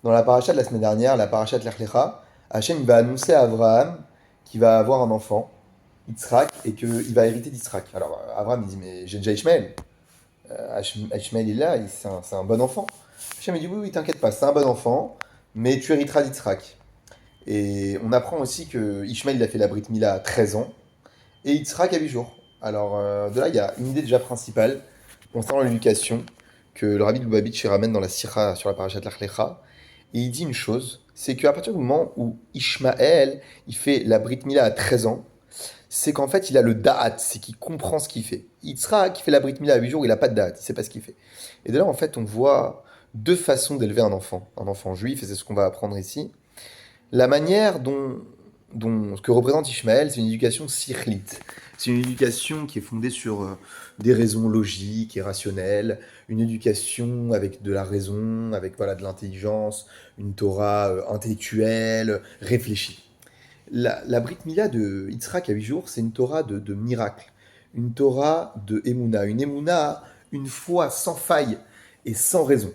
Dans la paracha de la semaine dernière, la paracha de Lech Lecha, Hachem il va annoncer à Abraham qu'il va avoir un enfant, Yitzhak, et qu'il va hériter d'Yitzhak. Alors Abraham il dit mais j'ai déjà Ishmaël. Ishmaël il est là, c'est un bon enfant. Hachem il dit oui, oui, t'inquiète pas, c'est un bon enfant, mais tu hériteras d'Yitzhak. Et on apprend aussi que Ishmaël il a fait la Brit Mila à 13 ans et Yitzhak à 8 jours. Alors de là il y a une idée déjà principale concernant l'éducation que le Rabbi Lubavitch ramène dans la Sira sur la paracha de Lech Lecha. Et il dit une chose, c'est qu'à partir du moment où Ishmaël, il fait la Brit Mila à 13 ans, c'est qu'en fait, il a le Da'at, c'est qu'il comprend ce qu'il fait. Yitzhak, qui fait la Brit Mila à 8 jours, il n'a pas de Da'at, il sait pas ce qu'il fait. Et de là, en fait, on voit deux façons d'élever un enfant juif, et c'est ce qu'on va apprendre ici. La manière dont ce que représente Ishmaël, c'est une éducation sichlite. C'est une éducation qui est fondée sur des raisons logiques et rationnelles, une éducation avec de la raison, avec voilà, de l'intelligence, une Torah intellectuelle, réfléchie. La Brit Mila de Yitzhak à 8 jours, c'est une Torah de miracle, une Torah de Emouna, une Emouna, une foi sans faille et sans raison.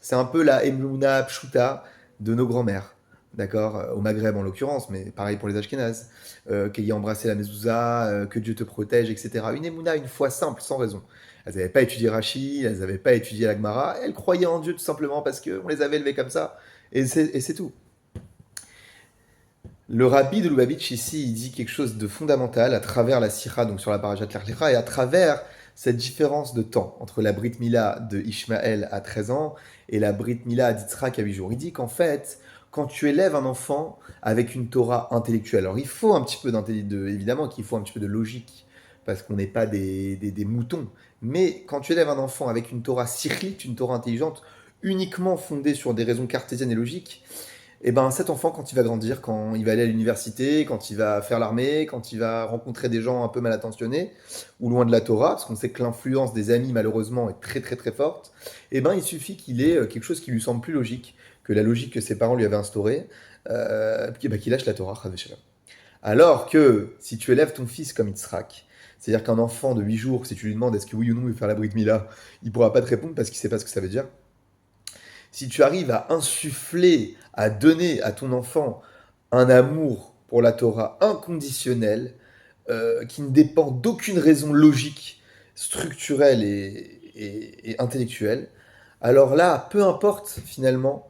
C'est un peu la Emouna Pshuta de nos grands-mères, d'accord, au Maghreb en l'occurrence, mais pareil pour les Ashkénazes, qu'ayant embrassé la mezouza, que Dieu te protège, etc. Une Emouna, une foi simple, sans raison. Elles n'avaient pas étudié Rashi, elles n'avaient pas étudié la Gemara, elles croyaient en Dieu tout simplement parce qu'on les avait élevées comme ça, et c'est tout. Le rabbi de Lubavitch ici, il dit quelque chose de fondamental à travers la sira, donc sur la parashat Lech Lecha, et à travers cette différence de temps entre la Brit Mila de Ishmaël à 13 ans et la Brit Mila d'Yitzhak à 8 jours. Il dit qu'en fait, quand tu élèves un enfant avec une Torah intellectuelle, alors il faut un petit peu évidemment qu'il faut un petit peu de logique, parce qu'on n'est pas des moutons, mais quand tu élèves un enfant avec une Torah sichlite, une Torah intelligente, uniquement fondée sur des raisons cartésiennes et logiques, et ben cet enfant, quand il va grandir, quand il va aller à l'université, quand il va faire l'armée, quand il va rencontrer des gens un peu mal intentionnés, ou loin de la Torah, parce qu'on sait que l'influence des amis, malheureusement, est très très très forte, et ben il suffit qu'il ait quelque chose qui lui semble plus logique que la logique que ses parents lui avaient instaurée, qu'il lâche la Torah, chas v'shalom. Alors que si tu élèves ton fils comme Yitzhak, c'est-à-dire qu'un enfant de 8 jours, si tu lui demandes est-ce que oui ou non il veut faire la Brit Mila, il pourra pas te répondre parce qu'il sait pas ce que ça veut dire. Si tu arrives à insuffler, à donner à ton enfant un amour pour la Torah inconditionnel, qui ne dépend d'aucune raison logique, structurelle et intellectuelle, alors là, peu importe finalement,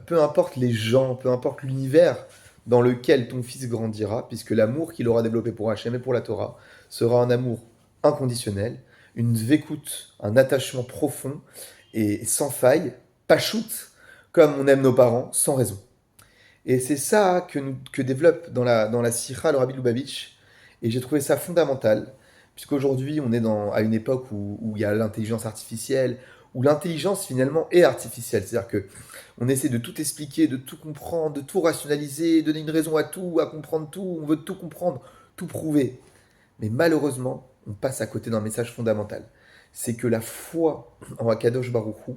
peu importe les gens, peu importe l'univers dans lequel ton fils grandira, puisque l'amour qu'il aura développé pour Hachem et pour la Torah sera un amour inconditionnel, une vécoute, un attachement profond et sans faille, pas shoot, comme on aime nos parents, sans raison. Et c'est ça que développe dans la Sikha le Rabbi Lubavitch. Et j'ai trouvé ça fondamental, puisqu'aujourd'hui on est à une époque où il y a l'intelligence artificielle, où l'intelligence finalement est artificielle. C'est-à-dire que on essaie de tout expliquer, de tout comprendre, de tout rationaliser, donner une raison à tout, à comprendre tout, on veut tout comprendre, tout prouver. Mais malheureusement, on passe à côté d'un message fondamental. C'est que la foi en Akadosh Baruch Hu,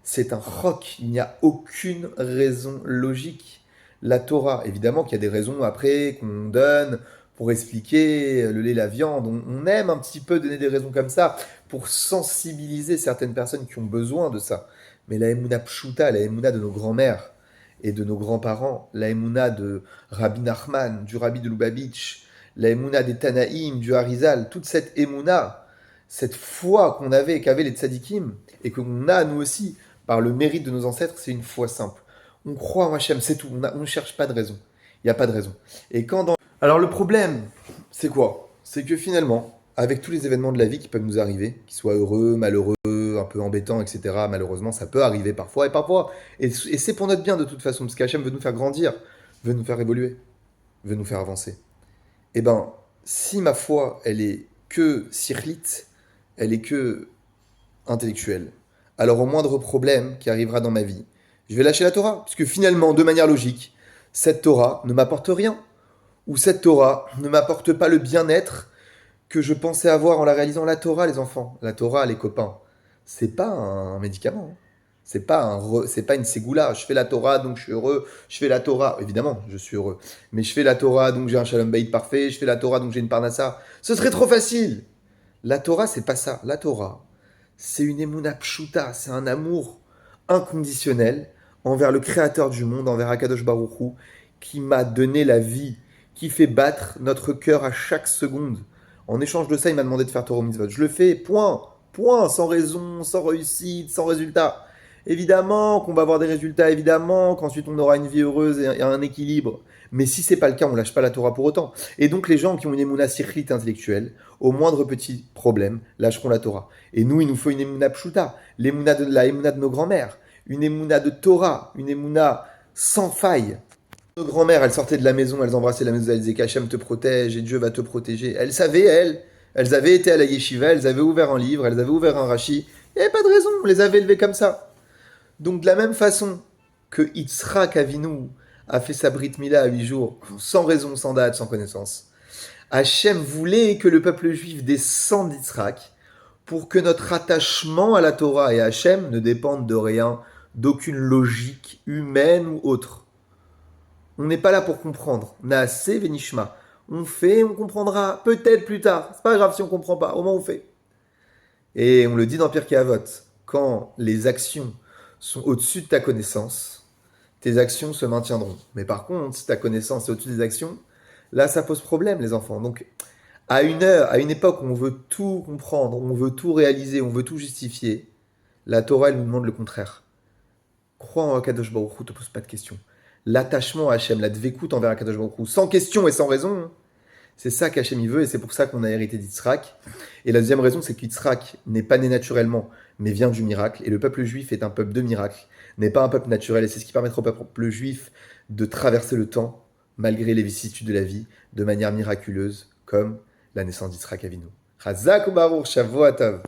c'est un roc. Il n'y a aucune raison logique. La Torah, évidemment qu'il y a des raisons après qu'on donne pour expliquer le lait, la viande. On aime un petit peu donner des raisons comme ça pour sensibiliser certaines personnes qui ont besoin de ça. Mais la Emouna Pshuta, la Emouna de nos grands-mères et de nos grands-parents, la Emouna de Rabbi Nachman, du Rabbi de Lubavitch, la Emouna des Tanaïm, du Harizal, toute cette Emouna, cette foi qu'avaient les tzadikim, et qu'on a nous aussi, par le mérite de nos ancêtres, c'est une foi simple. On croit en Hachem, c'est tout. On ne cherche pas de raison. Il n'y a pas de raison. Et quand dans... Alors le problème, c'est quoi? C'est que finalement, avec tous les événements de la vie qui peuvent nous arriver, qu'ils soient heureux, malheureux, un peu embêtants, etc., malheureusement, ça peut arriver parfois, et parfois, et c'est pour notre bien de toute façon, parce qu'Hachem veut nous faire grandir, veut nous faire évoluer, veut nous faire avancer. Eh ben, si ma foi, elle est que sirlite, elle est que intellectuelle, alors au moindre problème qui arrivera dans ma vie, je vais lâcher la Torah. Puisque finalement, de manière logique, cette Torah ne m'apporte rien. Ou cette Torah ne m'apporte pas le bien-être que je pensais avoir en la réalisant. La Torah, les enfants, la Torah, les copains, c'est pas un médicament, hein. C'est pas une ségoula. Je fais la Torah, donc je suis heureux. Je fais la Torah, évidemment, je suis heureux. Mais je fais la Torah, donc j'ai un shalom bayit parfait. Je fais la Torah, donc j'ai une parnassa. Ce serait trop facile. La Torah, c'est pas ça. La Torah, c'est une émouna pshuta, c'est un amour inconditionnel envers le créateur du monde, envers Akadosh Baruch Hu, qui m'a donné la vie, qui fait battre notre cœur à chaque seconde. En échange de ça, il m'a demandé de faire Torah Mitzvot. Je le fais, point, point, sans raison, sans réussite, sans résultat. Évidemment qu'on va avoir des résultats, évidemment qu'ensuite on aura une vie heureuse et un équilibre. Mais si c'est pas le cas, on lâche pas la Torah pour autant. Et donc les gens qui ont une émouna sirchlit intellectuelle, au moindre petit problème, lâcheront la Torah. Et nous, il nous faut une émouna pshuta, la émouna de nos grands-mères, une émouna de Torah, une émouna sans faille. Nos grands-mères, elles sortaient de la maison, elles embrassaient la maison, elles disaient qu'Hachem te protège et Dieu va te protéger. Elles savaient, elles avaient été à la yeshiva, elles avaient ouvert un livre, elles avaient ouvert un rashi. Il n'y avait pas de raison, on les avait élevées comme ça. Donc de la même façon que Yitzhak Avinu a fait sa Brit Mila à 8 jours, sans raison, sans date, sans connaissance, Hachem voulait que le peuple juif descende d'Yitzhak pour que notre attachement à la Torah et à Hachem ne dépende de rien, d'aucune logique humaine ou autre. On n'est pas là pour comprendre. Naase venishma. On fait, on comprendra peut-être plus tard. C'est pas grave si on comprend pas. Au moins on fait. Et on le dit dans Pirkei Avot. Quand les actions sont au-dessus de ta connaissance, tes actions se maintiendront. Mais par contre, si ta connaissance est au-dessus des actions, là ça pose problème les enfants. Donc à une heure, à une époque où on veut tout comprendre, où on veut tout réaliser, on veut tout justifier, la Torah elle nous demande le contraire. Crois en Akadosh Baruch Hu, te pose pas de questions. L'attachement à Hachem, la dvekout envers Akadosh Baruch Hu, sans question et sans raison, c'est ça qu'Hachem il veut et c'est pour ça qu'on a hérité d'Yitzhak. Et la deuxième raison, c'est qu'Yitzhak n'est pas né naturellement, mais vient du miracle. Et le peuple juif est un peuple de miracle, n'est pas un peuple naturel. Et c'est ce qui permettra au peuple juif de traverser le temps, malgré les vicissitudes de la vie, de manière miraculeuse, comme la naissance d'Yitzhak Avinu. Chazak ou Baruch, Shavuot Tov.